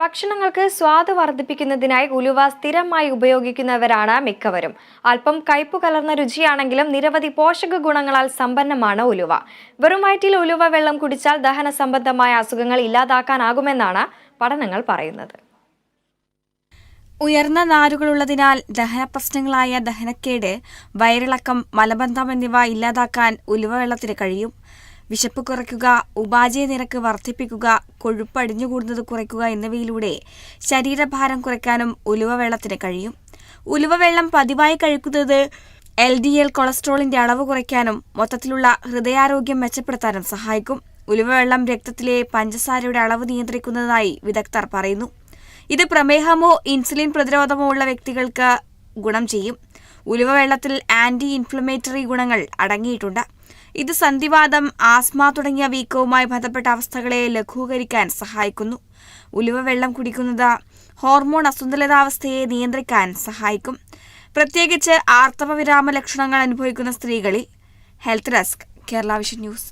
ഭക്ഷണങ്ങൾക്ക് സ്വാദ് വർദ്ധിപ്പിക്കുന്നതിനായി ഉലുവ സ്ഥിരമായി ഉപയോഗിക്കുന്നവരാണ് മിക്കവരും. അല്പം കയ്പു കലർന്ന രുചിയാണെങ്കിലും നിരവധി പോഷക ഗുണങ്ങളാൽ സമ്പന്നമാണ് ഉലുവ. വെറും വയറ്റിൽ ഉലുവ വെള്ളം കുടിച്ചാൽ ദഹന സംബന്ധമായ അസുഖങ്ങൾ ഇല്ലാതാക്കാനാകുമെന്നാണ് പഠനങ്ങൾ പറയുന്നത്. ഉയർന്ന നാരുകളുള്ളതിനാൽ ദഹനപ്രശ്നങ്ങളായ ദഹനക്കേട്, വയറിളക്കം, മലബന്ധം എന്നിവ ഇല്ലാതാക്കാൻ ഉലുവ വെള്ളത്തിന് കഴിയും. വിശപ്പ് കുറയ്ക്കുക, ഉപാജയ നിരക്ക് വർദ്ധിപ്പിക്കുക, കൊഴുപ്പ് അടിഞ്ഞുകൂടുന്നത് കുറയ്ക്കുക എന്നിവയിലൂടെ ശരീരഭാരം കുറയ്ക്കാനും ഉലുവ വെള്ളത്തിന് കഴിയും. ഉലുവ വെള്ളം പതിവായി കഴിക്കുന്നത് LDL കൊളസ്ട്രോളിന്റെ അളവ് കുറയ്ക്കാനും മൊത്തത്തിലുള്ള ഹൃദയാരോഗ്യം മെച്ചപ്പെടുത്താനും സഹായിക്കും. ഉലുവ വെള്ളം രക്തത്തിലെ പഞ്ചസാരയുടെ അളവ് നിയന്ത്രിക്കുന്നതായി വിദഗ്ധർ പറയുന്നു. ഇത് പ്രമേഹമോ ഇൻസുലിൻ പ്രതിരോധമോ ഉള്ള വ്യക്തികൾക്ക് ഗുണം ചെയ്യും. ഉലുവ വെള്ളത്തിൽ ആന്റി ഇൻഫ്ലമേറ്ററി ഗുണങ്ങൾ അടങ്ങിയിട്ടുണ്ട്. ഇത് സന്ധിവാതം, ആസ്മ തുടങ്ങിയ വീക്കവുമായി ബന്ധപ്പെട്ട അവസ്ഥകളെ ലഘൂകരിക്കാൻ സഹായിക്കുന്നു. ഉലുവ വെള്ളം കുടിക്കുന്നത് ഹോർമോൺ അസന്തുലിതാവസ്ഥയെ നിയന്ത്രിക്കാൻ സഹായിക്കും, പ്രത്യേകിച്ച് ആർത്തവ വിരാമ ലക്ഷണങ്ങൾ അനുഭവിക്കുന്ന സ്ത്രീകളിൽ. Health desk, Kerala vision news.